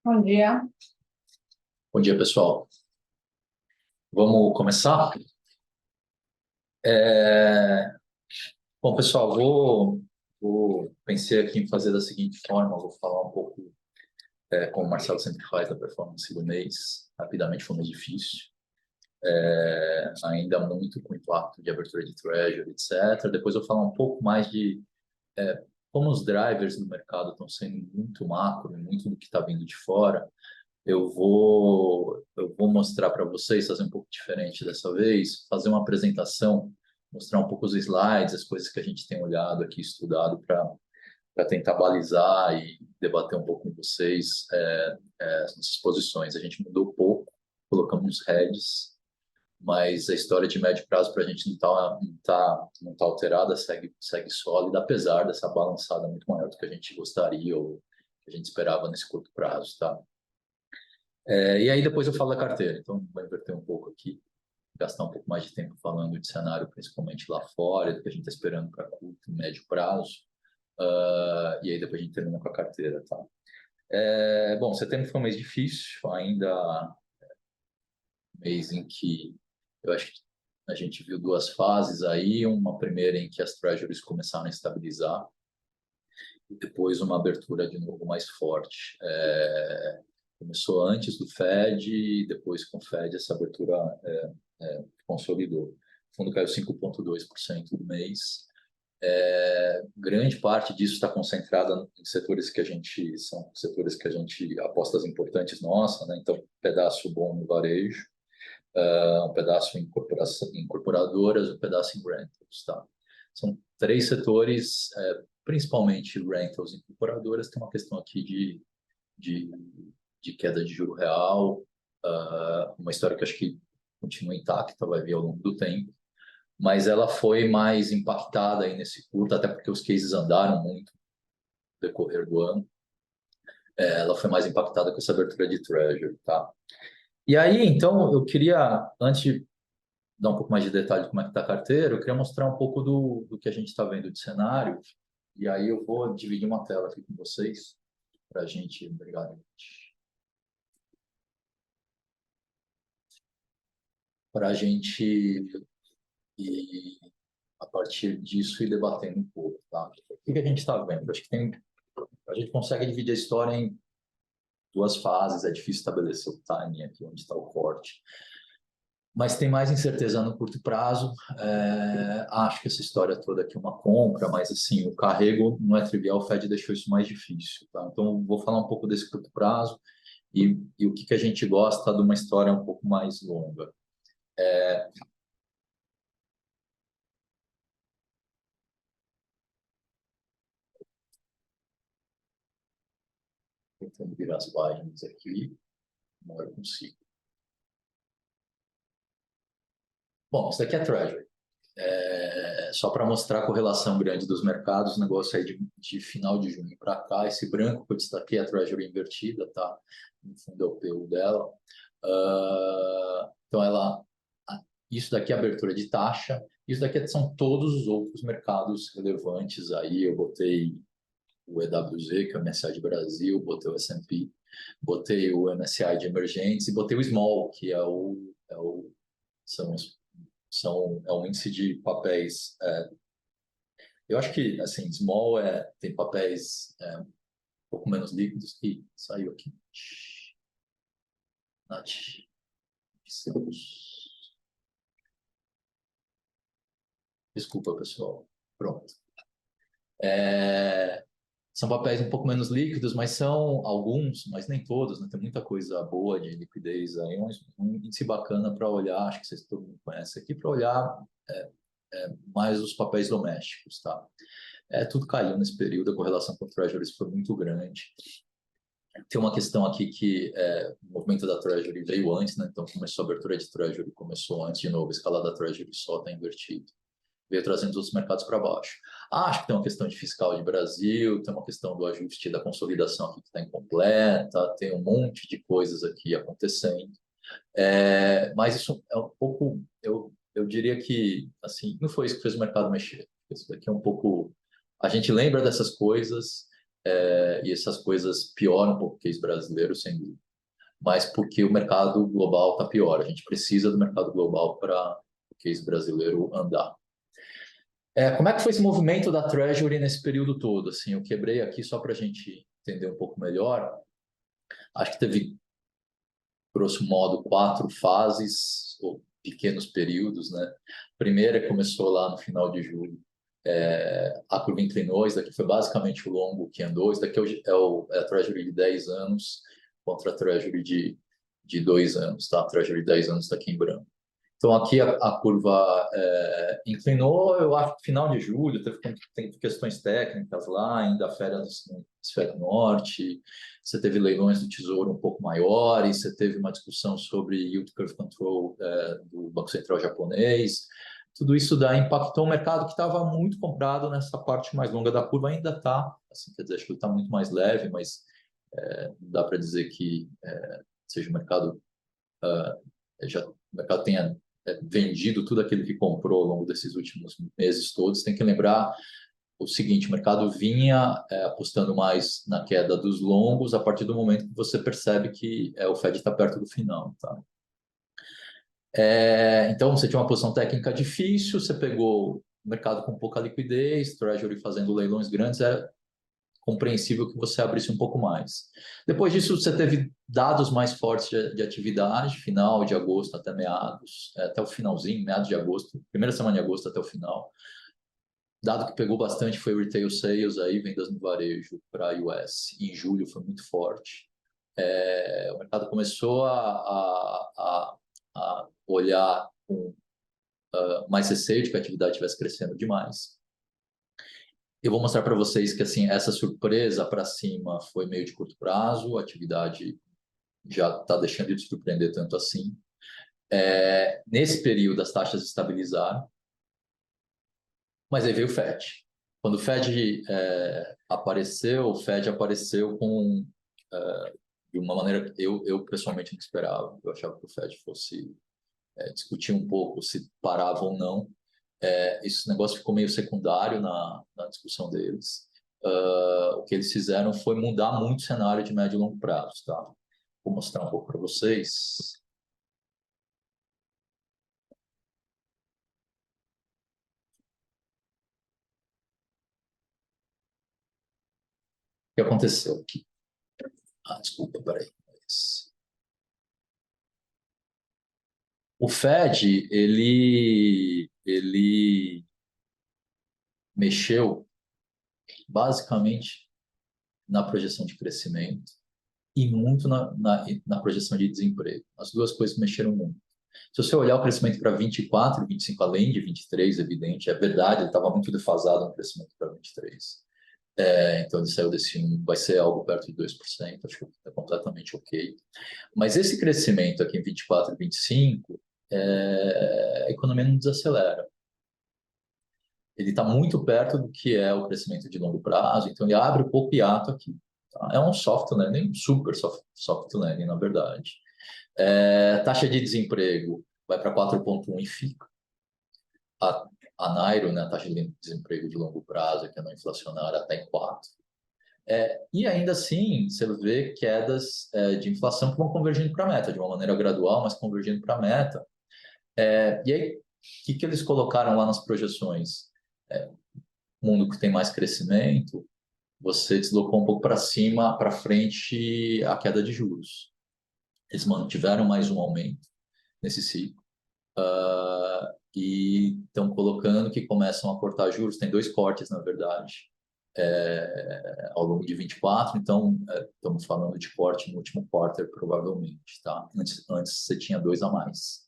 Bom dia. Bom dia, pessoal. Vamos começar? É, Bom, pessoal, pensei aqui em fazer da seguinte forma, vou falar um pouco, como o Marcelo sempre faz, da performance do mês. Rapidamente, foi um mês difícil, ainda muito com impacto de abertura de Treasury, etc. Depois eu vou falar um pouco mais de como os drivers do mercado estão sendo muito macro, muito do que está vindo de fora. Eu vou mostrar para vocês, fazer um pouco diferente dessa vez, fazer uma apresentação, mostrar um pouco os slides, as coisas que a gente tem olhado aqui, estudado, para tentar balizar e debater um pouco com vocês as nossas posições. A gente mudou pouco, colocamos heads, mas a história de médio prazo para a gente não tá alterada, segue sólida, apesar dessa balançada muito maior do que a gente gostaria ou que a gente esperava nesse curto prazo, tá? E aí depois eu falo da carteira, então vou inverter um pouco aqui, gastar um pouco mais de tempo falando de cenário, principalmente lá fora, do que a gente está esperando para curto e médio prazo, e aí depois a gente termina com a carteira, tá? Bom, setembro foi um mês difícil, ainda um mês em que eu acho que a gente viu duas fases aí, uma primeira em que as treasuries começaram a estabilizar, e depois uma abertura de novo mais forte. Começou antes do Fed e depois com o Fed essa abertura consolidou. O fundo caiu 5,2% do mês. Grande parte disso está concentrada em setores que a gente apostas importantes nossa, né? Então, um pedaço bom no varejo, um pedaço em incorporadoras, um pedaço em rentals, tá? São três setores, principalmente rentals e incorporadoras. Tem uma questão aqui de, de queda de juro real, uma história que acho que continua intacta, vai vir ao longo do tempo, mas ela foi mais impactada aí nesse curto, até porque os cases andaram muito no decorrer do ano. Ela foi mais impactada com essa abertura de Treasury, tá? E aí, então, eu queria, antes de dar um pouco mais de detalhe de como é que está a carteira, eu queria mostrar um pouco do que a gente está vendo de cenário, e aí eu vou dividir uma tela aqui com vocês, para a gente... Obrigado, gente. Para a gente ir, a partir disso, ir debatendo um pouco, tá? O que a gente está vendo? Acho que a gente consegue dividir a história em duas fases, é difícil estabelecer o timing aqui, onde está o corte. Mas tem mais incerteza no curto prazo. Acho que essa história toda aqui é uma compra, mas assim, o carrego não é trivial, o Fed deixou isso mais difícil, tá? Então, vou falar um pouco desse curto prazo e o que a gente gosta de uma história um pouco mais longa. Tentando virar as páginas aqui, não eu consigo. Bom, isso daqui é Treasury. Só para mostrar a correlação grande dos mercados, o negócio aí de final de junho para cá, esse branco que eu destaquei é a Treasury invertida, tá? No fundo é o PU dela. Então, isso daqui é a abertura de taxa, isso daqui são todos os outros mercados relevantes aí. Eu botei o EWZ, que é o MSCI de Brasil, botei o S&P, botei o MSCI de emergentes e botei o Small, que é um índice de papéis. Eu acho que, assim, Small tem papéis um pouco menos líquidos. E saiu aqui. Nath. Desculpa, pessoal. Pronto. São papéis um pouco menos líquidos, mas são alguns, mas nem todos, né? Tem muita coisa boa de liquidez aí, um índice bacana para olhar, acho que vocês todo mundo conhece aqui, para olhar mais os papéis domésticos, tá? Tudo caiu nesse período, a correlação com o Treasuries foi muito grande. Tem uma questão aqui que o movimento da Treasury veio antes, né? Então começou a abertura de Treasury, começou antes de novo, a escala da Treasury só está invertido. Veio trazendo os outros mercados para baixo. Acho que tem uma questão de fiscal de Brasil, tem uma questão do ajuste da consolidação aqui que está incompleta, tem um monte de coisas aqui acontecendo. Mas isso é um pouco, eu diria que, assim, não foi isso que fez o mercado mexer. Isso daqui é um pouco... A gente lembra dessas coisas, e essas coisas pioram um pouco o case brasileiro, sem dúvida. Mas porque o mercado global está pior. A gente precisa do mercado global para o case brasileiro andar. Como é que foi esse movimento da Treasury nesse período todo? Assim, eu quebrei aqui só para a gente entender um pouco melhor. Acho que teve, grosso modo, 4 fases, ou pequenos períodos, né? A primeira começou lá no final de julho. A curva inclinou, isso daqui foi basicamente o longo que andou, isso daqui é a Treasury de 10 anos contra a Treasury de 2 anos, tá? A Treasury de 10 anos está aqui em branco. Então, aqui a curva inclinou, eu acho que final de julho, teve questões técnicas lá, ainda férias no hemisfério norte, você teve leilões do Tesouro um pouco maiores, você teve uma discussão sobre yield curve control do Banco Central japonês. Tudo isso daí impactou o mercado que estava muito comprado nessa parte mais longa da curva, ainda está, assim, quer dizer, acho que ele está muito mais leve, mas não dá para dizer que seja o mercado o mercado tenha vendido tudo aquilo que comprou ao longo desses últimos meses todos. Tem que lembrar o seguinte: o mercado vinha apostando mais na queda dos longos a partir do momento que você percebe que o Fed está perto do final, tá? Então, você tinha uma posição técnica difícil, você pegou o mercado com pouca liquidez, Treasury fazendo leilões grandes, era compreensível que você abrisse um pouco mais. Depois disso, você teve dados mais fortes de atividade, final de agosto até meados, até o finalzinho, meados de agosto, primeira semana de agosto até o final. Dado que pegou bastante foi o retail sales, aí, vendas no varejo para a US. Em julho foi muito forte. O mercado começou a olhar com mais receio de que a atividade estivesse crescendo demais. Eu vou mostrar para vocês que assim essa surpresa para cima foi meio de curto prazo, a atividade já está deixando de surpreender tanto assim. Nesse período, as taxas estabilizaram, mas aí veio o Fed. Quando o Fed apareceu, o Fed apareceu de uma maneira que eu pessoalmente não esperava. Eu achava que o Fed fosse discutir um pouco se parava ou não. Esse negócio ficou meio secundário na discussão deles. O que eles fizeram foi mudar muito o cenário de médio e longo prazo, tá? Vou mostrar um pouco para vocês. O que aconteceu aqui? Desculpa, peraí. O Fed, ele mexeu basicamente na projeção de crescimento e muito na projeção de desemprego. As duas coisas mexeram muito. Se você olhar o crescimento para 24, 25, além de 23, evidente, é verdade, ele estava muito defasado no crescimento para 23. Então, ele saiu desse 1, vai ser algo perto de 2%, acho que é completamente ok. Mas esse crescimento aqui em 24 e 25, a economia não desacelera. Ele está muito perto do que é o crescimento de longo prazo, então ele abre um pouco hiato aqui. Tá? É um soft landing, um super soft landing, na verdade. Taxa de desemprego vai para 4,1 e fica. A Nairo, né, a taxa de desemprego de longo prazo, que é não inflacionária, está em 4. E ainda assim, você vê quedas de inflação que vão convergindo para a meta, de uma maneira gradual, mas convergindo para a meta. E aí, o que eles colocaram lá nas projeções? Mundo que tem mais crescimento, você deslocou um pouco para cima, para frente, a queda de juros. Eles mantiveram mais um aumento nesse ciclo. E estão colocando que começam a cortar juros. Tem 2 cortes, na verdade, ao longo de 24. Então, estamos falando de corte no último quarter, provavelmente. Tá? Antes você tinha 2 a mais.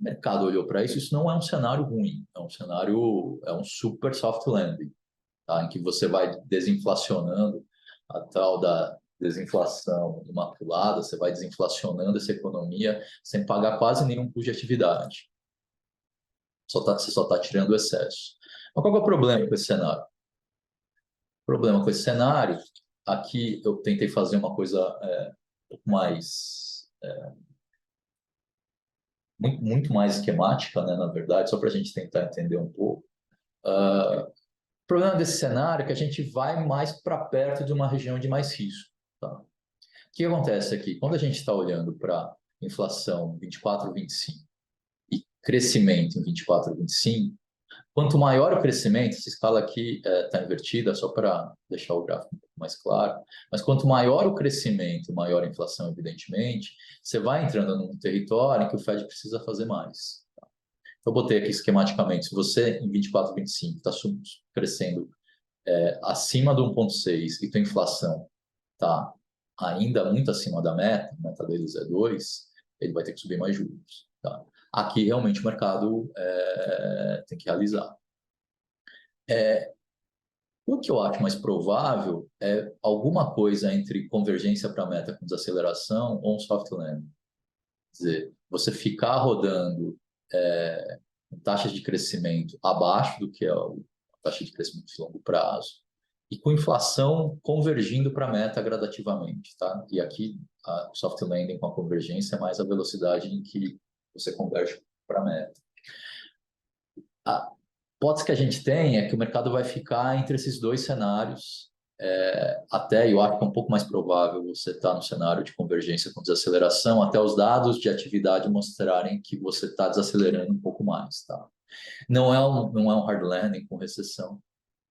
O mercado olhou para isso. Isso não é um cenário ruim. É um cenário, é um super soft landing, tá? Em que você vai desinflacionando a tal da desinflação imaculada, você vai desinflacionando essa economia sem pagar quase nenhum custo de atividade. Você só está tirando o excesso. Mas qual é o problema com esse cenário? O problema com esse cenário, aqui eu tentei fazer uma coisa um pouco mais, muito mais esquemática, né, na verdade, só para a gente tentar entender um pouco. O problema desse cenário é que a gente vai mais para perto de uma região de mais risco. Tá? O que acontece aqui? Quando a gente está olhando para inflação 24, 25 e crescimento em 24, 25, quanto maior o crescimento, essa escala aqui está invertida, só para deixar o gráfico um pouco mais claro, mas quanto maior o crescimento, maior a inflação, evidentemente, você vai entrando num território em que o Fed precisa fazer mais. Eu botei aqui esquematicamente, se você em 24, 25 está crescendo acima do 1,6 e tua inflação está ainda muito acima da meta, a meta deles é 2, ele vai ter que subir mais juros. Tá? Aqui realmente o mercado tem que realizar. O que eu acho mais provável é alguma coisa entre convergência para a meta com desaceleração ou um soft landing. Quer dizer, você ficar rodando taxas de crescimento abaixo do que é a taxa de crescimento de longo prazo e com inflação convergindo para a meta gradativamente, tá? E aqui o soft landing com a convergência é mais a velocidade em que você converge para a meta. A hipótese que a gente tem é que o mercado vai ficar entre esses dois cenários, até eu acho que é um pouco mais provável você estar no cenário de convergência com desaceleração, até os dados de atividade mostrarem que você está desacelerando um pouco mais, tá? Não é um hard landing com recessão,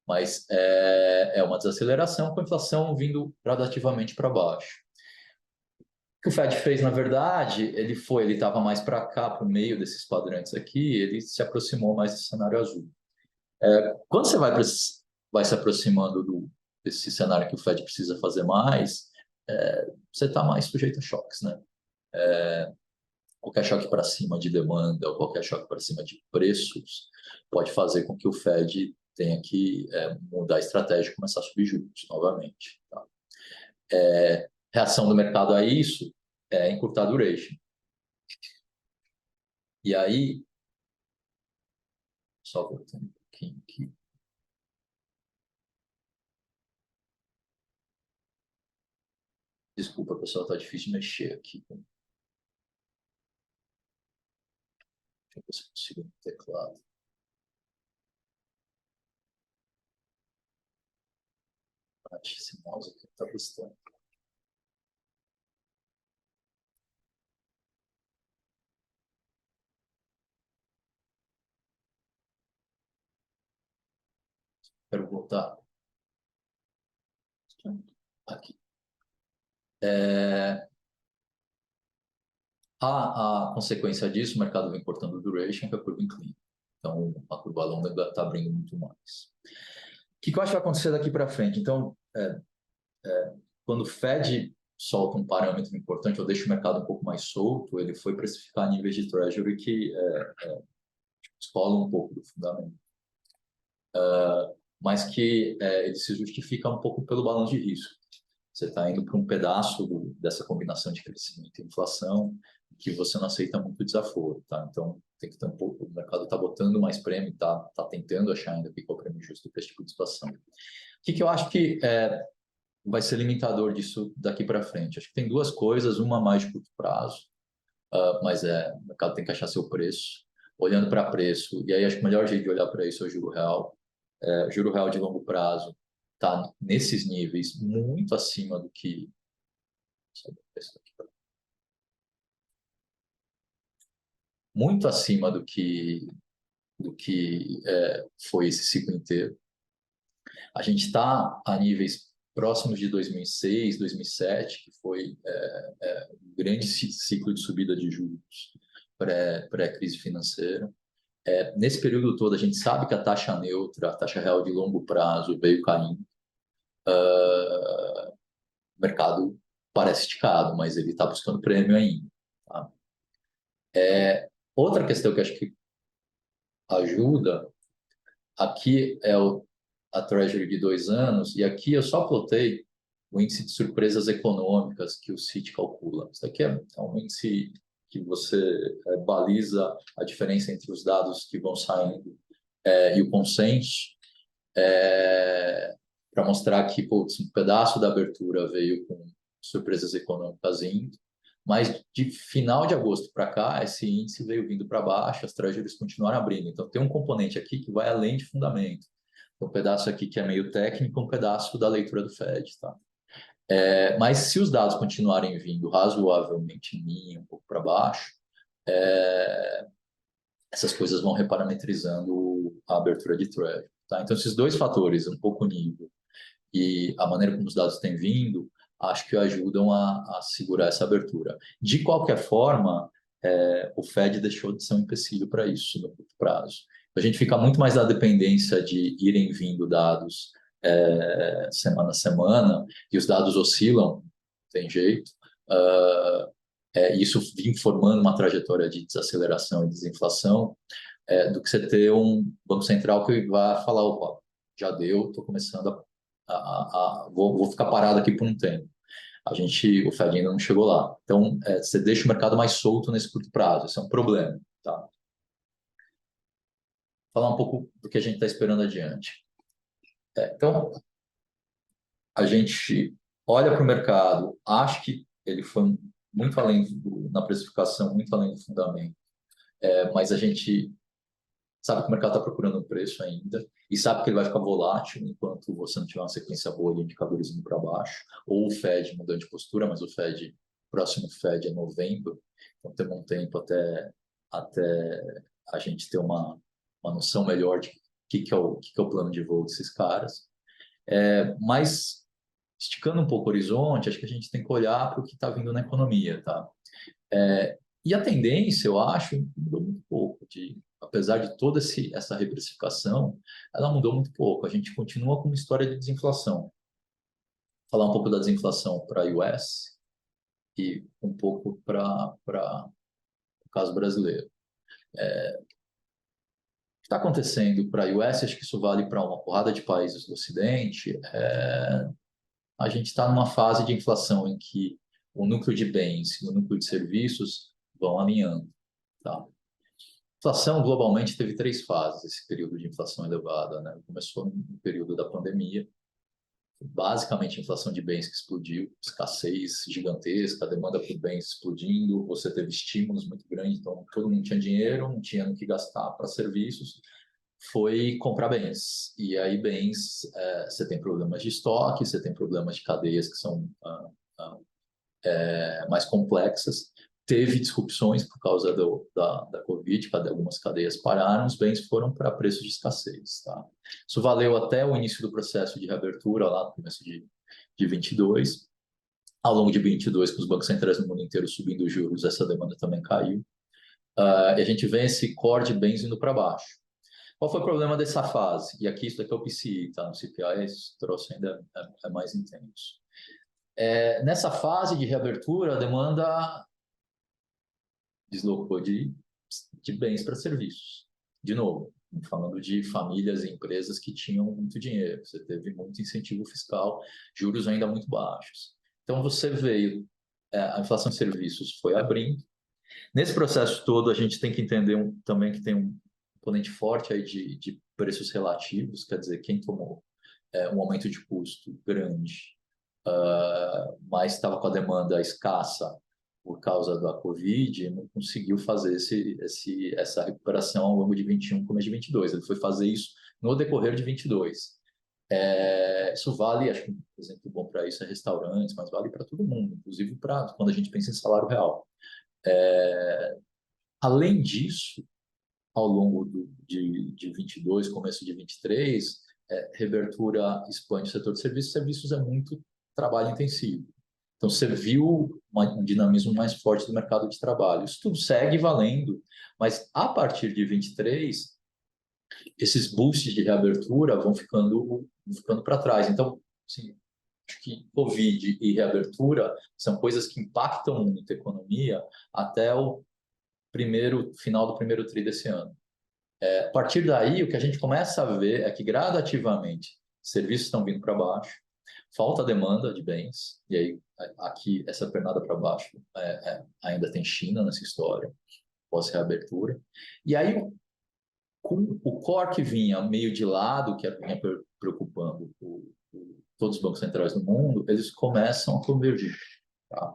mas é uma desaceleração com a inflação vindo gradativamente para baixo. O que o Fed fez, na verdade, ele estava mais para cá, para o meio desses quadrantes aqui, ele se aproximou mais desse cenário azul. Quando você vai se aproximando desse cenário que o Fed precisa fazer mais, você está mais sujeito a choques, né? Qualquer choque para cima de demanda ou qualquer choque para cima de preços pode fazer com que o Fed tenha que mudar a estratégia e começar a subir juros novamente. Tá? Reação do mercado a isso é encurtar a duration. E aí, só voltando um pouquinho aqui. Desculpa, pessoal, está difícil de mexer aqui. Deixa eu ver se eu consigo no teclado. Esse mouse aqui está gostando. Quero voltar aqui. A consequência disso, o mercado vem cortando o duration, que é a curva inclina. Então, a curva longa está abrindo muito mais. O que eu acho que vai acontecer daqui para frente? Então, quando o Fed solta um parâmetro importante, ou deixa o mercado um pouco mais solto, ele foi precificar níveis de Treasury que descolam um pouco do fundamento. Mas que ele se justifica um pouco pelo balanço de risco. Você está indo para um pedaço dessa combinação de crescimento e inflação que você não aceita muito desaforo, tá? Então, tem que ter um pouco, o mercado está botando mais prêmio, está tentando achar ainda qual é o prêmio justo para esse tipo de situação. O que eu acho que vai ser limitador disso daqui para frente? Acho que tem duas coisas, uma mais de curto prazo, mas o mercado tem que achar seu preço, olhando para preço, e aí acho que o melhor jeito de olhar para isso é o juro real. Juro real de longo prazo está nesses níveis muito acima do que foi esse ciclo inteiro. A gente está a níveis próximos de 2006, 2007, que foi um grande ciclo de subida de juros pré-crise financeira. Nesse período todo, a gente sabe que a taxa neutra, a taxa real de longo prazo, veio caindo. O mercado parece esticado, mas ele está buscando prêmio ainda. Tá? Outra questão que acho que ajuda, aqui é a Treasury de 2 anos, e aqui eu só plotei o índice de surpresas econômicas que o CIT calcula. Isso aqui é um índice que você baliza a diferença entre os dados que vão saindo e o consenso, para mostrar que um pedaço da abertura veio com surpresas econômicas indo, mas de final de agosto para cá, esse índice veio vindo para baixo, as treasuries continuaram abrindo. Então, tem um componente aqui que vai além de fundamento. Tem um pedaço aqui que é meio técnico, um pedaço da leitura do Fed, tá? Mas se os dados continuarem vindo razoavelmente em linha, um pouco para baixo, essas coisas vão reparametrizando a abertura de Treasury, tá? Então, esses dois fatores, um pouco o nível e a maneira como os dados têm vindo, acho que ajudam a segurar essa abertura. De qualquer forma, o Fed deixou de ser um empecilho para isso no curto prazo. A gente fica muito mais na dependência de irem vindo dados semana a semana, e os dados oscilam, não tem jeito. Isso vem formando uma trajetória de desaceleração e desinflação, do que você ter um Banco Central que vai falar, opa, já deu, estou começando vou ficar parado aqui por um tempo. O Fed ainda não chegou lá. Então, você deixa o mercado mais solto nesse curto prazo. Esse é um problema. Tá? Falar um pouco do que a gente está esperando adiante. Então, a gente olha para o mercado, acha que ele foi muito além na precificação, muito além do fundamento, mas a gente sabe que o mercado está procurando um preço ainda e sabe que ele vai ficar volátil enquanto você não tiver uma sequência boa de indicadores indo para baixo, ou o Fed mudando de postura, mas o próximo Fed é novembro, então temos um tempo até a gente ter uma noção melhor de que é o plano de voo desses caras. Mas, esticando um pouco o horizonte, acho que a gente tem que olhar para o que está vindo na economia, tá? E a tendência, eu acho, mudou muito pouco. Apesar de toda essa reprecificação, ela mudou muito pouco. A gente continua com uma história de desinflação. Falar um pouco da desinflação para a US e um pouco para o caso brasileiro. O que está acontecendo para a US, acho que isso vale para uma porrada de países do Ocidente, a gente está numa fase de inflação em que o núcleo de bens e o núcleo de serviços vão alinhando. Tá? A inflação globalmente teve 3 fases, esse período de inflação elevada. Né? Começou no período da pandemia, basicamente a inflação de bens que explodiu, escassez gigantesca, a demanda por bens explodindo, você teve estímulos muito grandes, então todo mundo tinha dinheiro, não tinha no que gastar para serviços, foi comprar bens. E aí bens, você tem problemas de estoque, você tem problemas de cadeias que são mais complexas. Teve disrupções por causa da Covid, algumas cadeias pararam, os bens foram para preços de escassez. Tá? Isso valeu até o início do processo de reabertura, lá no começo de 22. Ao longo de 22, com os bancos centrais no mundo inteiro subindo os juros, essa demanda também caiu. E a gente vê esse core de bens indo para baixo. Qual foi o problema dessa fase? E aqui isso daqui é o PCI, tá? No CPI esse troço ainda é mais intenso. Nessa fase de reabertura, a demanda deslocou de bens para serviços. De novo, falando de famílias e empresas que tinham muito dinheiro, você teve muito incentivo fiscal, juros ainda muito baixos. Então, você veio, a inflação de serviços foi abrindo. Nesse processo todo, a gente tem que entender também que tem um componente forte aí de preços relativos, quer dizer, quem tomou um aumento de custo grande, mas estava com a demanda escassa por causa da Covid, não conseguiu fazer essa recuperação ao longo de 21, começo de 22. Ele foi fazer isso no decorrer de 22. Isso vale, acho que um exemplo bom para isso é restaurantes, mas vale para todo mundo, inclusive quando a gente pensa em salário real. Além disso, ao longo de 22, começo de 23, reabertura expande o setor de serviços. Serviços é muito trabalho intensivo. Então, você viu um dinamismo mais forte do mercado de trabalho. Isso tudo segue valendo, mas a partir de 23, esses boosts de reabertura vão ficando para trás. Então, assim, acho que Covid e reabertura são coisas que impactam muito a economia até o final do primeiro tri desse ano. A partir daí, o que a gente começa a ver é que gradativamente serviços estão vindo para baixo, falta demanda de bens, e aí aqui essa pernada para baixo ainda tem China nessa história, pós-reabertura. E aí, com o core que vinha meio de lado, que vinha preocupando todos os bancos centrais do mundo, eles começam a convergir. Tá?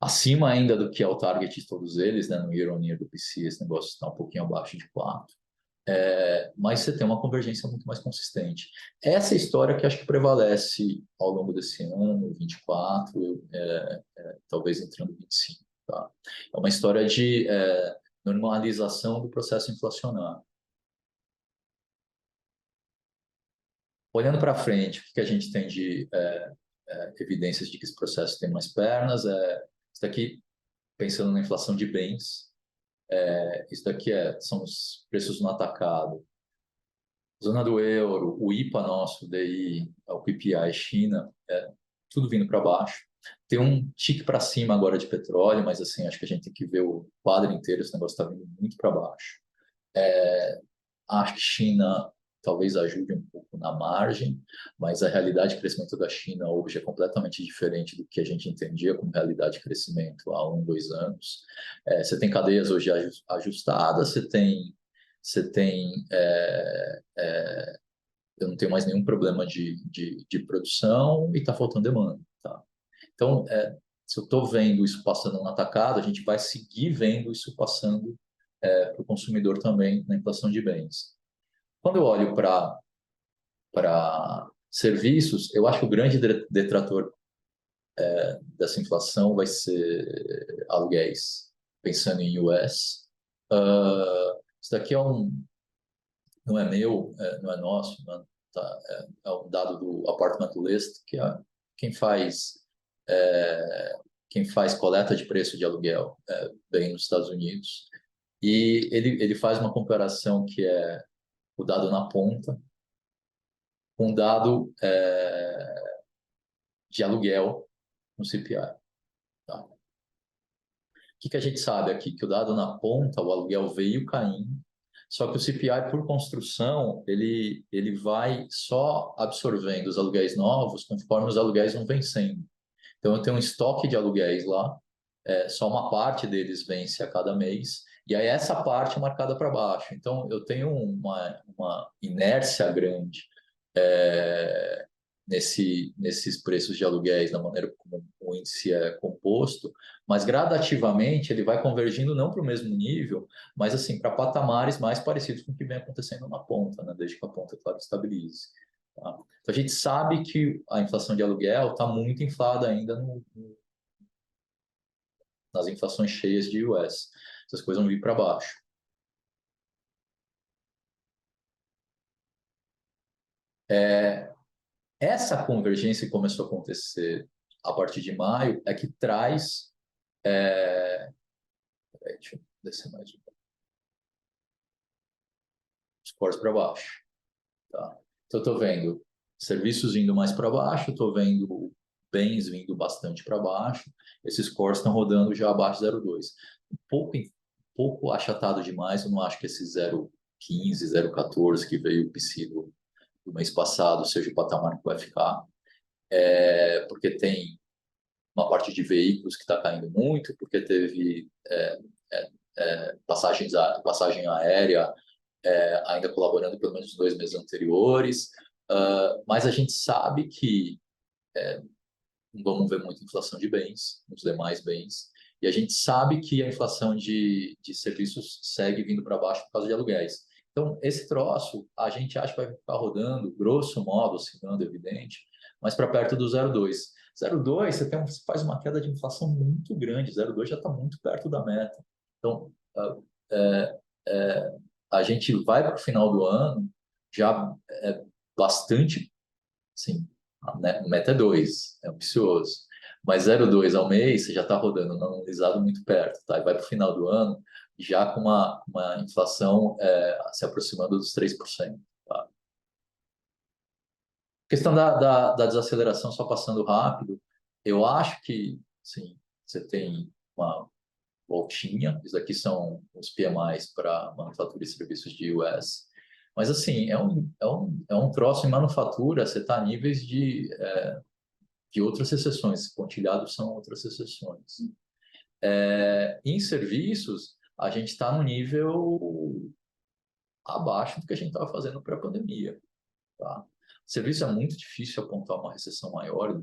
Acima ainda do que é o target de todos eles, né? No year on year do PCI, esse negócio está um pouquinho abaixo de 4. mas você tem uma convergência muito mais consistente. Essa é a história que acho que prevalece ao longo desse ano, 24, talvez entrando 25. Tá? É uma história de normalização do processo inflacionário. Olhando para frente, o que a gente tem de evidências de que esse processo tem mais pernas? Isso daqui, pensando na inflação de bens, isso daqui são os preços no atacado. Zona do euro, o IPA nosso, daí o PPI China, tudo vindo para baixo. Tem um tique para cima agora de petróleo, mas assim, acho que a gente tem que ver o quadro inteiro, esse negócio está vindo muito para baixo. Acho que China talvez ajude um pouco na margem, mas a realidade de crescimento da China hoje é completamente diferente do que a gente entendia como realidade de crescimento há 1, 2 anos. Você tem cadeias hoje ajustadas, você tem eu não tenho mais nenhum problema de produção e está faltando demanda. Tá? Então, se eu estou vendo isso passando no atacado, a gente vai seguir vendo isso passando para o consumidor também na inflação de bens. Quando eu olho para serviços, eu acho que o grande detrator dessa inflação vai ser aluguéis, pensando em US. Isso daqui não é meu, não é nosso, não é, tá, é um dado do Apartment List, que é quem faz é, quem faz coleta de preço de aluguel bem nos Estados Unidos. E ele faz uma comparação que é o dado na ponta com o dado de aluguel no CPI. Tá? O que a gente sabe aqui? Que o dado na ponta, o aluguel veio caindo, só que o CPI, por construção, ele vai só absorvendo os aluguéis novos conforme os aluguéis vão vencendo. Então, eu tenho um estoque de aluguéis lá, só uma parte deles vence a cada mês, e aí essa parte é marcada para baixo. Então, eu tenho uma inércia grande nesses preços de aluguéis, na maneira como o índice é composto, mas gradativamente ele vai convergindo não para o mesmo nível, mas assim para patamares mais parecidos com o que vem acontecendo na ponta, né? Desde que a ponta, claro, estabilize. Tá? Então, a gente sabe que a inflação de aluguel está muito inflada ainda nas inflações cheias de US. Essas coisas vão vir para baixo. Essa convergência que começou a acontecer a partir de maio é que traz. Deixa eu descer mais os cores para baixo. Tá? Então, eu estou vendo serviços indo mais para baixo, estou vendo bens vindo bastante para baixo, esses cores estão rodando já abaixo de 0,2. Um pouco achatado demais, eu não acho que esse 0,15, 0,14 que veio o PSI do mês passado seja o patamar que vai ficar, porque tem uma parte de veículos que está caindo muito, porque teve passagem aérea ainda colaborando pelo menos nos 2 meses anteriores, mas a gente sabe que não vamos ver muita inflação de bens, nos demais bens, e a gente sabe que a inflação de serviços segue vindo para baixo por causa de aluguéis. Então, esse troço, a gente acha que vai ficar rodando, grosso modo, oscilando, evidente, mas para perto do 0,2. 0,2, você faz uma queda de inflação muito grande, 0,2 já está muito perto da meta. Então, é, a gente vai para o final do ano já bastante, assim, a meta é 2, é ambicioso. Mas 0,2 ao mês, você já está rodando anualizado muito perto, tá? E vai para o final do ano já com uma inflação se aproximando dos 3%. Tá? Questão da desaceleração, só passando rápido, eu acho que, sim, você tem uma voltinha, isso aqui são os PMIs para manufatura e serviços de US, mas assim, é um troço em manufatura, você está a níveis de outras recessões, pontilhados são outras recessões. Em serviços, a gente está no nível abaixo do que a gente estava fazendo pré-pandemia. Tá? Serviço é muito difícil apontar uma recessão maior,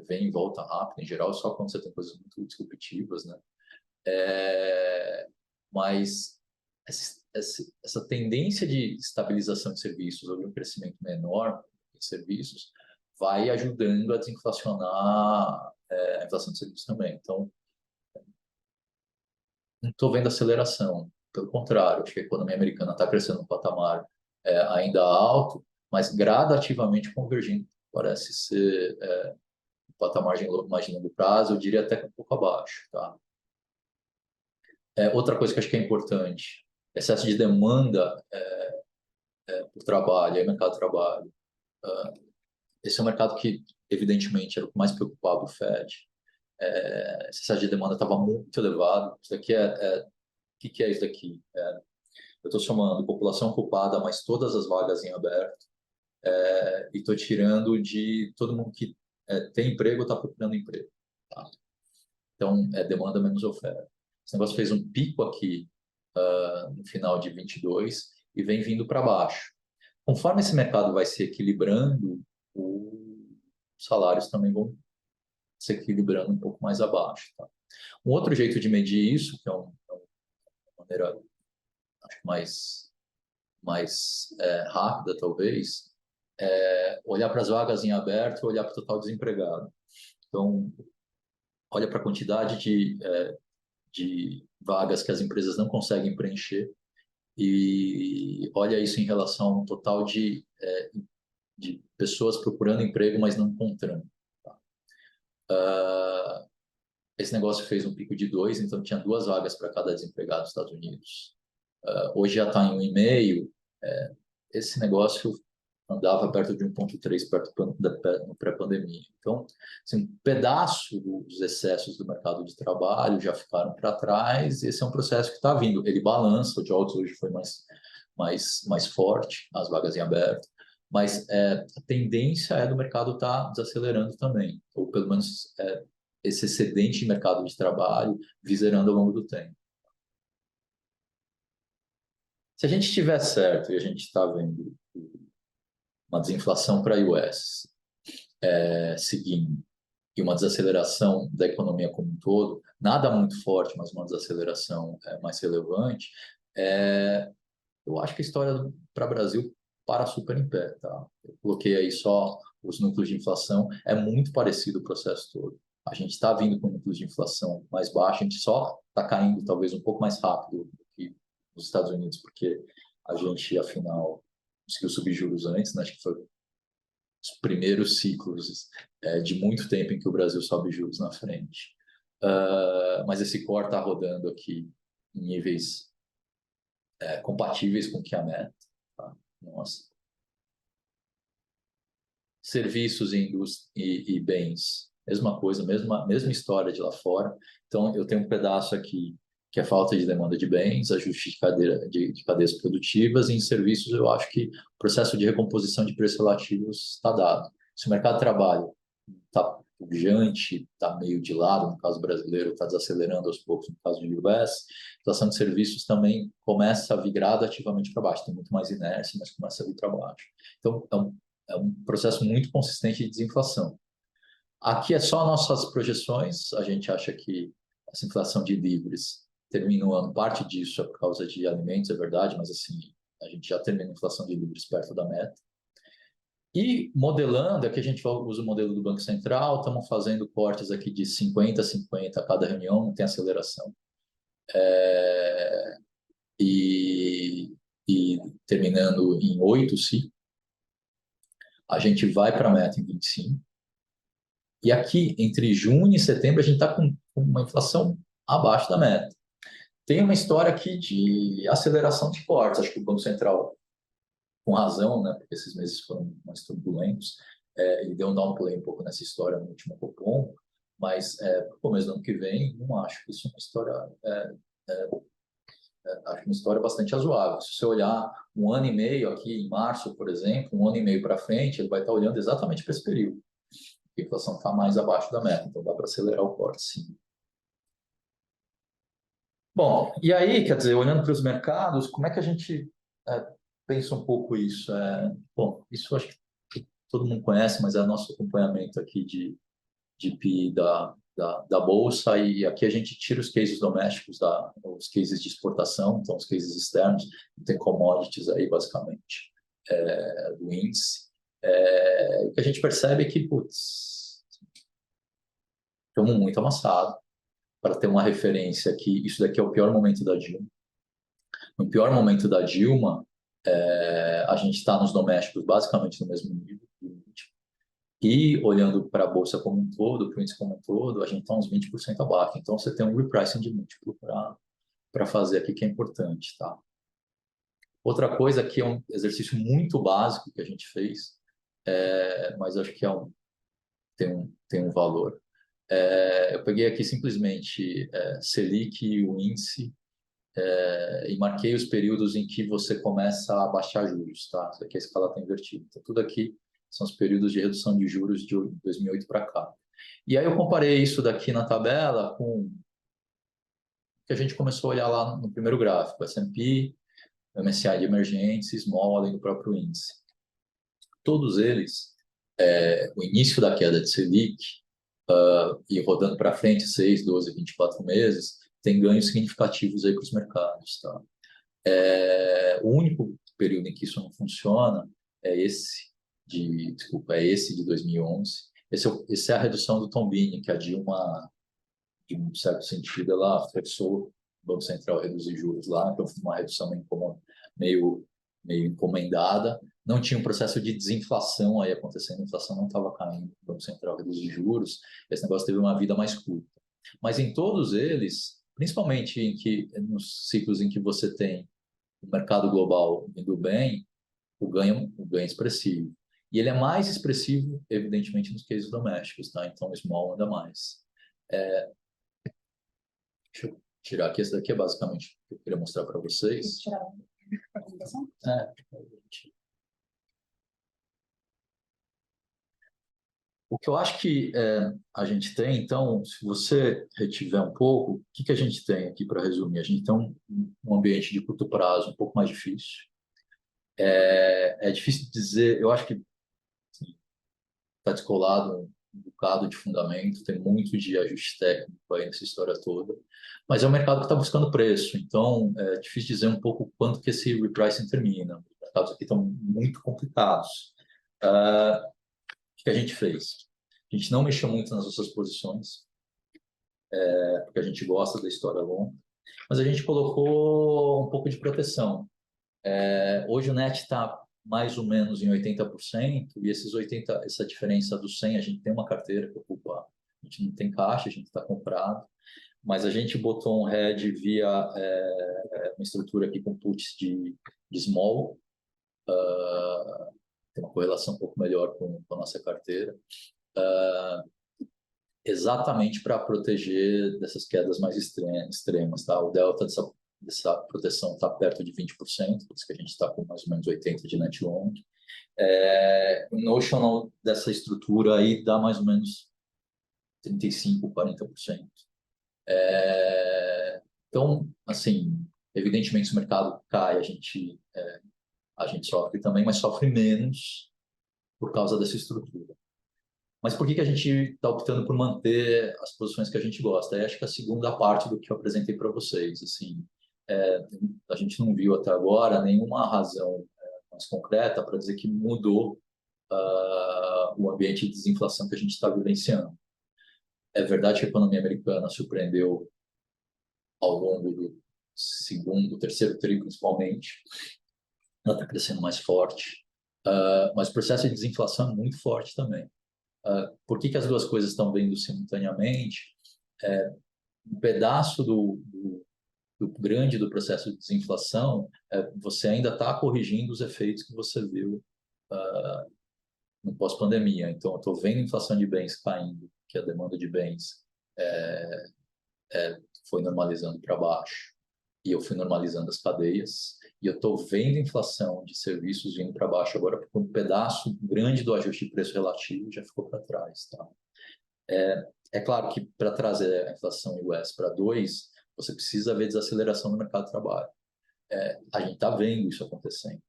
vem e volta rápido, em geral, só quando você tem coisas muito disruptivas, né? Mas essa tendência de estabilização de serviços ou de um crescimento menor em serviços vai ajudando a desinflacionar a inflação de serviços também. Então, não estou vendo aceleração. Pelo contrário, acho que a economia americana está crescendo um patamar ainda alto, mas gradativamente convergindo. Parece ser um patamar mais de longo prazo, eu diria até que um pouco abaixo. Tá? Outra coisa que acho que é importante, excesso de demanda por trabalho, mercado de trabalho. Esse é um mercado que, evidentemente, era o que mais preocupava o Fed. Esse excesso de demanda estava muito elevado. Isso daqui o que é isso daqui? Eu estou chamando população ocupada, mas todas as vagas em aberto, e estou tirando de todo mundo que tem emprego ou está procurando emprego. Tá? Então, demanda menos oferta. Esse negócio fez um pico aqui no final de 22 e vem vindo para baixo. Conforme esse mercado vai se equilibrando, os salários também vão se equilibrando um pouco mais abaixo. Tá? Um outro jeito de medir isso, que é uma maneira acho, mais rápida, talvez, olhar para as vagas em aberto e olhar para o total desempregado. Então, olha para a quantidade de vagas que as empresas não conseguem preencher e olha isso em relação ao total de pessoas procurando emprego, mas não encontrando. Tá? Esse negócio fez um pico de 2, então tinha 2 vagas para cada desempregado nos Estados Unidos. Hoje já está em 1,5. Esse negócio andava perto de 1,3 no pré-pandemia. Então, assim, um pedaço dos excessos do mercado de trabalho já ficaram para trás. Esse é um processo que está vindo. Ele balança, o jobs hoje foi mais forte, as vagas em aberto, mas a tendência é do mercado estar desacelerando também, ou pelo menos esse excedente de mercado de trabalho viserando ao longo do tempo. Se a gente estiver certo e a gente está vendo uma desinflação para a US seguindo e uma desaceleração da economia como um todo, nada muito forte, mas uma desaceleração mais relevante, eu acho que a história para o Brasil para super em pé. Tá? Eu coloquei aí só os núcleos de inflação, é muito parecido o processo todo. A gente está vindo com núcleos de inflação mais baixos, a gente só está caindo talvez um pouco mais rápido do que nos Estados Unidos, porque a gente, afinal, conseguiu subir juros antes, né? Acho que foi os primeiros ciclos de muito tempo em que o Brasil sobe juros na frente. Mas esse core está rodando aqui em níveis compatíveis com o que é a meta. Tá? Nossa. Serviços e bens, mesma coisa, mesma história de lá fora. Então, eu tenho um pedaço aqui que é falta de demanda de bens, ajuste de cadeias produtivas, e em serviços eu acho que o processo de recomposição de preços relativos está dado. Se o mercado de trabalho está pujante, está meio de lado, no caso brasileiro, está desacelerando aos poucos, no caso do US, a inflação de serviços também começa a vir gradativamente para baixo, tem muito mais inércia, mas começa a vir para baixo. Então, é um processo muito consistente de desinflação. Aqui é só nossas projeções, a gente acha que essa inflação de livres termina o ano, parte disso é por causa de alimentos, é verdade, mas assim, a gente já termina a inflação de livres perto da meta. E modelando, aqui a gente usa o modelo do Banco Central, estamos fazendo cortes aqui de 50 a 50 a cada reunião, não tem aceleração. E terminando em 8, sim. A gente vai para a meta em 25. E aqui, entre junho e setembro, a gente está com uma inflação abaixo da meta. Tem uma história aqui de aceleração de cortes. Acho que o Banco Central, com razão, né, porque esses meses foram mais turbulentos, ele deu um downplay um pouco nessa história no último Copom, mas para o começo do ano que vem, não acho que isso é uma história... acho uma história bastante razoável. Se você olhar um ano e meio aqui, em março, por exemplo, um ano e meio para frente, ele vai estar olhando exatamente para esse período. A inflação está mais abaixo da meta, então dá para acelerar o corte, sim. Bom, e aí, quer dizer, olhando para os mercados, como é que a gente pensa um pouco isso? Bom, isso acho que todo mundo conhece, mas é nosso acompanhamento aqui de de PI da Bolsa, e aqui a gente tira os cases domésticos, os cases de exportação, então os cases externos, tem commodities aí, basicamente, do índice. O que a gente percebe é que, putz, estamos muito amassados. Para ter uma referência que isso daqui é o pior momento da Dilma. No pior momento da Dilma, a gente está nos domésticos basicamente no mesmo nível. E olhando para a Bolsa como um todo, para o índice como um todo, a gente está uns 20% abaixo. Então, você tem um repricing de múltiplo para fazer aqui que é importante. Tá? Outra coisa que é um exercício muito básico que a gente fez, mas acho que tem um valor. Eu peguei aqui simplesmente Selic, o índice, e marquei os períodos em que você começa a baixar juros, tá? Isso aqui a escala está invertida. Então, tudo aqui são os períodos de redução de juros de 2008 para cá. E aí eu comparei isso daqui na tabela com o que a gente começou a olhar lá no primeiro gráfico, S&P, MSCI de emergentes, Small, além do próprio índice. Todos eles, o início da queda de Selic, e rodando para frente 6, 12, 24 meses, tem ganhos significativos aí para os mercados, tá? O único período em que isso não funciona é esse de 2011. Essa é a redução do tombini, que a Dilma, de um certo sentido, ela forçou o Banco Central a reduzir juros lá, então foi uma redução meio, meio encomendada. Não tinha um processo de desinflação aí acontecendo, a inflação não estava caindo, o Banco Central reduziu juros, esse negócio teve uma vida mais curta. Mas em todos eles, principalmente nos ciclos em que você tem o mercado global indo bem, o ganho é expressivo. E ele é mais expressivo, evidentemente, nos cases domésticos, tá? Então, o small ainda mais. Deixa eu tirar aqui, esse daqui é basicamente o que eu queria mostrar para vocês. Tirar a apresentação? O que eu acho que a gente tem, então, se você retiver um pouco, o que a gente tem aqui para resumir? A gente tem um ambiente de curto prazo um pouco mais difícil. É difícil dizer, eu acho que está descolado um bocado de fundamento, tem muito de ajuste técnico aí nessa história toda, mas é um mercado que está buscando preço, então é difícil dizer um pouco quando que esse repricing termina. Os mercados aqui estão muito complicados. O que a gente fez? A gente não mexeu muito nas nossas posições, porque a gente gosta da história longa, mas a gente colocou um pouco de proteção. Hoje o net está mais ou menos em 80%, e essa diferença do 100, a gente tem uma carteira que ocupa, a gente não tem caixa, a gente está comprado, mas a gente botou um hedge via uma estrutura aqui com puts de small, tem uma correlação um pouco melhor com a nossa carteira, exatamente para proteger dessas quedas mais extremas, tá? O delta dessa proteção está perto de 20%, por isso que a gente está com mais ou menos 80% de net long. O notional dessa estrutura aí dá mais ou menos 35%, 40%. Então, assim, evidentemente, se o mercado cai, a gente sofre também, mas sofre menos por causa dessa estrutura. Mas por que a gente está optando por manter as posições que a gente gosta? Acho que a segunda parte do que eu apresentei para vocês, assim, a gente não viu até agora nenhuma razão mais concreta para dizer que mudou o ambiente de desinflação que a gente está vivenciando. É verdade que a economia americana surpreendeu ao longo do segundo, terceiro tri, principalmente. Ela está crescendo mais forte, mas o processo de desinflação é muito forte também. Por que as duas coisas estão vindo simultaneamente? Um pedaço do grande do processo de desinflação, você ainda está corrigindo os efeitos que você viu no pós-pandemia. Então, eu estou vendo a inflação de bens caindo, que a demanda de bens foi normalizando para baixo, e eu fui normalizando as cadeias, e eu estou vendo a inflação de serviços vindo para baixo agora, porque um pedaço grande do ajuste de preço relativo já ficou para trás. Tá? É claro que para trazer a inflação US para 2, você precisa ver desaceleração no mercado de trabalho. A gente está vendo isso acontecendo.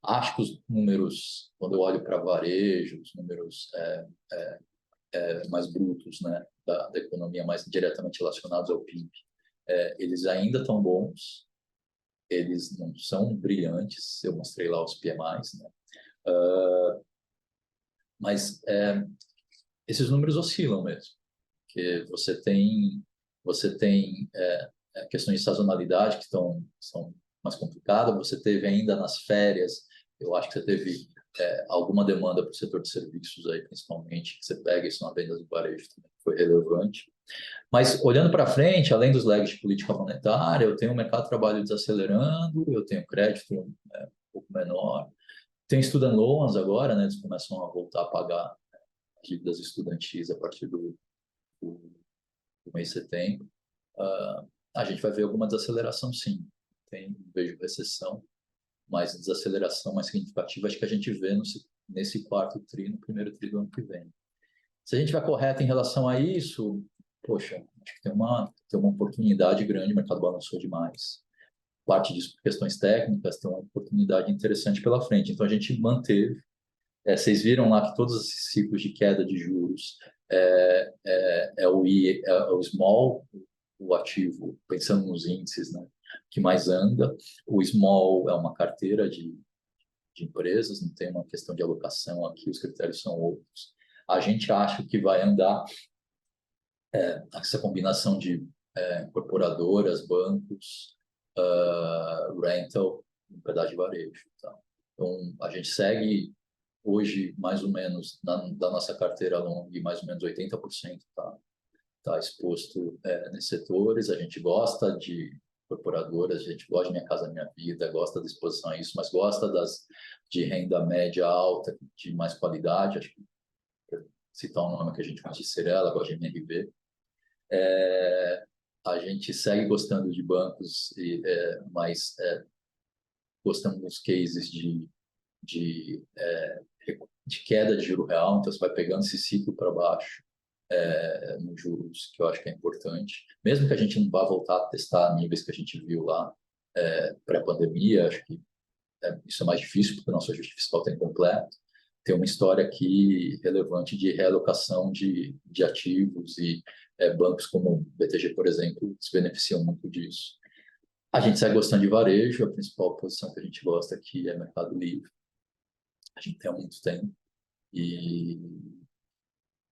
Acho que os números, quando eu olho para varejo, os números mais brutos, né, da economia, mais diretamente relacionados ao PIB, eles ainda estão bons, eles não são brilhantes, eu mostrei lá os PMIs, né, mas esses números oscilam mesmo, porque você tem questões de sazonalidade que são mais complicadas, você teve ainda nas férias, eu acho que você teve alguma demanda para o setor de serviços aí, principalmente, que você pega isso na venda do varejo também, foi relevante. Mas, olhando para frente, além dos lags de política monetária, eu tenho o mercado de trabalho desacelerando, eu tenho crédito um pouco menor, tem student loans agora, né, eles começam a voltar a pagar dívidas estudantis a partir do mês de setembro. A gente vai ver alguma desaceleração, sim. Vejo recessão, mas desaceleração mais significativa acho que a gente vê nesse quarto tri, no primeiro tri do ano que vem. Se a gente vai correto em relação a isso, poxa, acho que tem uma oportunidade grande, o mercado balançou demais. Parte disso por questões técnicas, tem uma oportunidade interessante pela frente. Então, a gente manteve. Vocês viram lá que todos esses ciclos de queda de juros o small, o ativo, pensando nos índices, né, que mais anda. O small é uma carteira de empresas, não tem uma questão de alocação aqui, os critérios são outros. A gente acha que vai andar essa combinação de incorporadoras, bancos, rental, um pedaço de varejo. Tá? Então, a gente segue hoje, mais ou menos, da nossa carteira long, mais ou menos 80% tá exposto nesses setores. A gente gosta de incorporadoras, a gente gosta de Minha Casa Minha Vida, gosta da exposição a isso, mas gosta de renda média alta, de mais qualidade. Acho que, citar um nome que a gente gosta de Cyrela, gosta de MRV. A gente segue gostando de bancos, mas gostamos dos cases de, de queda de juro real, então você vai pegando esse ciclo para baixo nos juros, que eu acho que é importante. Mesmo que a gente não vá voltar a testar níveis que a gente viu lá pré-pandemia, acho que isso é mais difícil, porque o nosso ajuste fiscal está incompleto. Tem uma história aqui relevante de realocação de ativos e bancos como o BTG, por exemplo, se beneficiam muito disso. A gente segue gostando de varejo, a principal posição que a gente gosta aqui é Mercado Livre. A gente tem há muito tempo e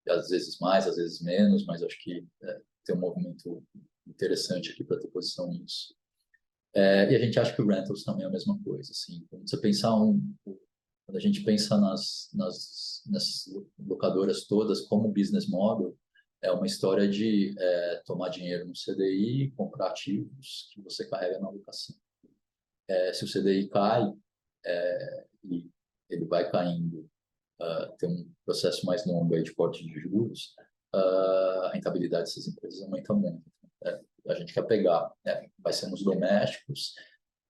às vezes mais, às vezes menos, mas acho que tem um movimento interessante aqui para ter posição nisso. E a gente acha que o rentals também é a mesma coisa. Assim, quando você pensar quando a gente pensa nessas locadoras todas como business model, é uma história de tomar dinheiro no CDI, comprar ativos que você carrega na alocação. Se o CDI cai, e ele vai caindo, tem um processo mais longo aí de corte de juros, a rentabilidade dessas empresas aumenta muito. A gente quer pegar, vai ser nos domésticos,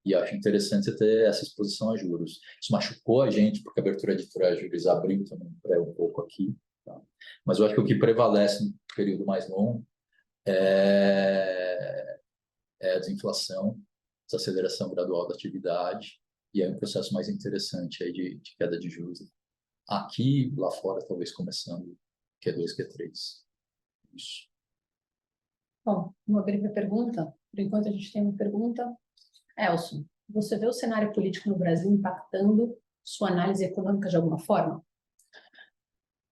e acho interessante você ter essa exposição a juros. Isso machucou a gente, porque a abertura de treasuries abriu também um pouco aqui. Tá? Mas eu acho que o que prevalece no período mais longo a desinflação, desaceleração gradual da atividade, e é um processo mais interessante aí de queda de juros. Aqui, lá fora, talvez começando Q2, Q3. Isso. Bom, uma breve pergunta. Por enquanto, a gente tem uma pergunta. Elson, você vê o cenário político no Brasil impactando sua análise econômica de alguma forma?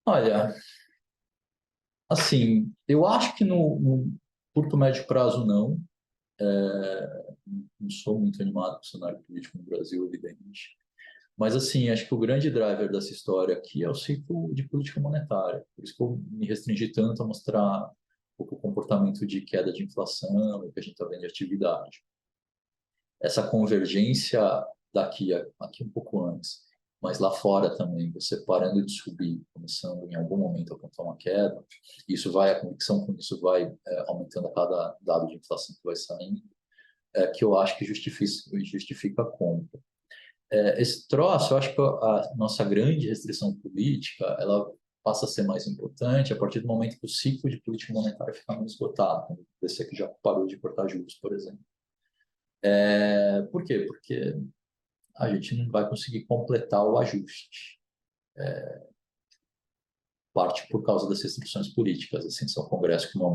Olha, assim, eu acho que no curto, médio prazo, não. Não sou muito animado com o cenário político no Brasil, evidente. Mas, assim, acho que o grande driver dessa história aqui é o ciclo de política monetária. Por isso que eu me restringi tanto a mostrar o comportamento de queda de inflação e que a gente está vendo de atividade. Essa convergência aqui um pouco antes, mas lá fora também, você parando de subir, começando em algum momento a apontar uma queda, a convicção com isso vai aumentando a cada dado de inflação que vai saindo, que eu acho que justifica a compra. Esse troço, eu acho que a nossa grande restrição política, ela passa a ser mais importante a partir do momento que o ciclo de política monetária fica menos esgotado, quando o BC que já parou de cortar juros, por exemplo. Por quê? Porque a gente não vai conseguir completar o ajuste. parte por causa das restrições políticas. Assim, esse é um Congresso que não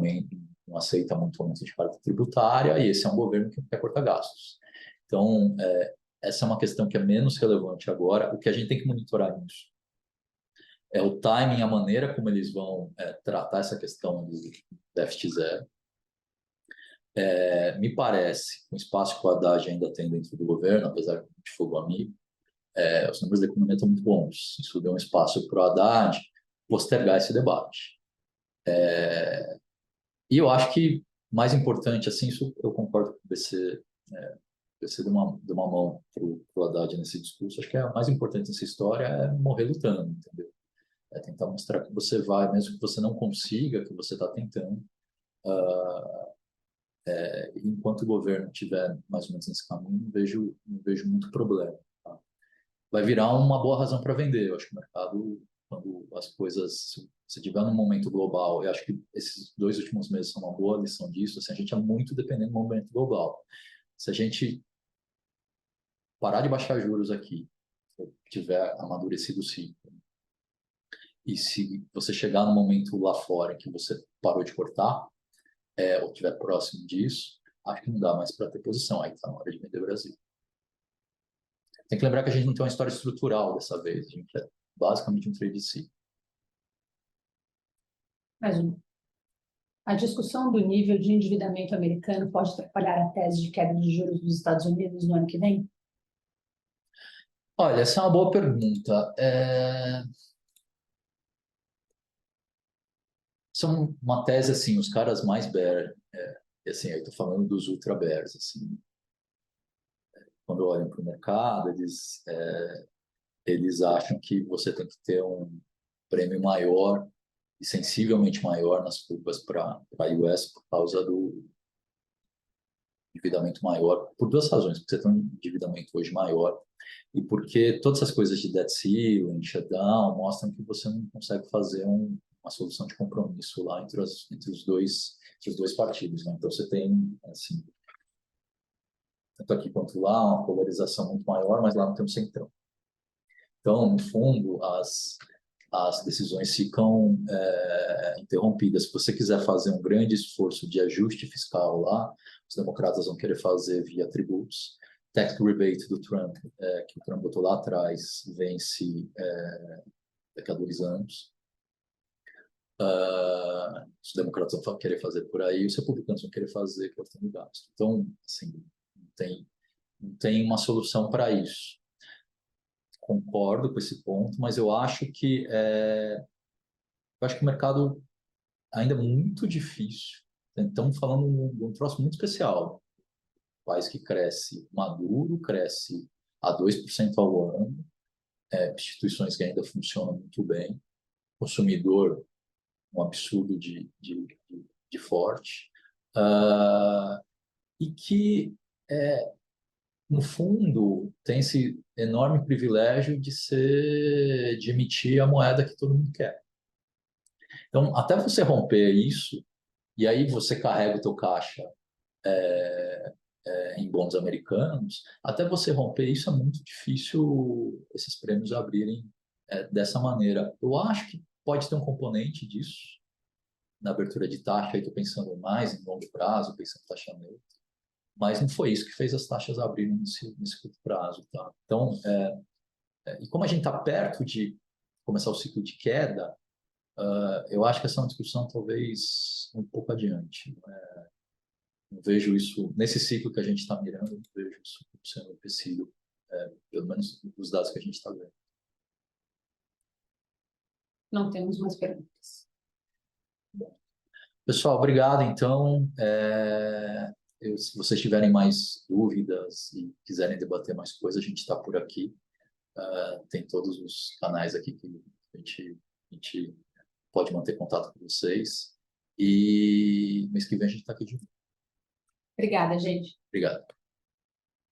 aceita muito aumento de carga tributária, e esse é um governo que quer cortar gastos. Então, essa é uma questão que é menos relevante agora. O que a gente tem que monitorar nisso é o timing, a maneira como eles vão tratar essa questão do déficit zero. Me parece, com o espaço que o Haddad ainda tem dentro do governo, apesar de a gente for amigo, os números da economia estão muito bons. Isso deu um espaço para o Haddad postergar esse debate. E eu acho que mais importante, assim, isso eu concordo com o BC, BC deu uma mão para o Haddad nesse discurso. Acho que a mais importante nessa história é morrer lutando, entendeu? É tentar mostrar que você vai, mesmo que você não consiga, que você está tentando. Enquanto o governo estiver mais ou menos nesse caminho, não vejo muito problema. Tá? Vai virar uma boa razão para vender. Eu acho que o mercado, quando as coisas, se tiver num momento global, eu acho que esses 2 últimos meses são uma boa lição disso. Assim, a gente é muito dependente do momento global. Se a gente parar de baixar juros aqui, tiver amadurecido o ciclo, e se você chegar no momento lá fora em que você parou de cortar, ou estiver próximo disso, acho que não dá mais para ter posição. Aí está na hora de vender o Brasil. Tem que lembrar que a gente não tem uma história estrutural dessa vez. A gente é basicamente um trade ciclo. Mais uma. A discussão do nível de endividamento americano pode atrapalhar a tese de queda de juros dos Estados Unidos no ano que vem? Olha, essa é uma boa pergunta. São uma tese, assim, os caras mais bear, assim, aí estou falando dos ultra bears, assim, quando olham para o mercado, eles acham que você tem que ter um prêmio maior e sensivelmente maior nas curvas para a US por causa do endividamento maior, por 2 razões, porque você tem um endividamento hoje maior e porque todas essas coisas de debt ceiling, shutdown, mostram que você não consegue fazer uma solução de compromisso lá entre os dois partidos. Né? Então, você tem, assim, tanto aqui quanto lá, uma polarização muito maior, mas lá não tem um centrão. Então, no fundo, as decisões ficam interrompidas. Se você quiser fazer um grande esforço de ajuste fiscal lá, os democratas vão querer fazer via tributos. Tax rebate do Trump, que o Trump botou lá atrás, vence daqui a 2 anos. Os democratas vão querer fazer por aí, os republicanos vão querer fazer cortando gasto. Então, assim, não tem uma solução para isso. Concordo com esse ponto, mas eu acho que o mercado ainda é muito difícil. Estamos falando de um troço muito especial. Um país que cresce maduro, cresce a 2% ao ano, instituições que ainda funcionam muito bem, consumidor um absurdo de forte, e que, no fundo, tem esse enorme privilégio de emitir a moeda que todo mundo quer. Então, até você romper isso, e aí você carrega o teu caixa em bons americanos, até você romper isso é muito difícil esses prêmios abrirem dessa maneira. Eu acho que pode ter um componente disso na abertura de taxa, aí estou pensando mais em longo prazo, pensando em taxa neutra, mas não foi isso que fez as taxas abrirem nesse curto prazo. Tá? Então, e como a gente está perto de começar o ciclo de queda, eu acho que essa é uma discussão talvez um pouco adiante. Não vejo isso, nesse ciclo que a gente está mirando, não vejo isso sendo possível, pelo menos dos dados que a gente está vendo. Não temos mais perguntas. Pessoal, obrigado. Então, se vocês tiverem mais dúvidas e quiserem debater mais coisas, a gente está por aqui. Tem todos os canais aqui que a gente pode manter contato com vocês. E mês que vem a gente está aqui de novo. Obrigada, gente. Obrigado.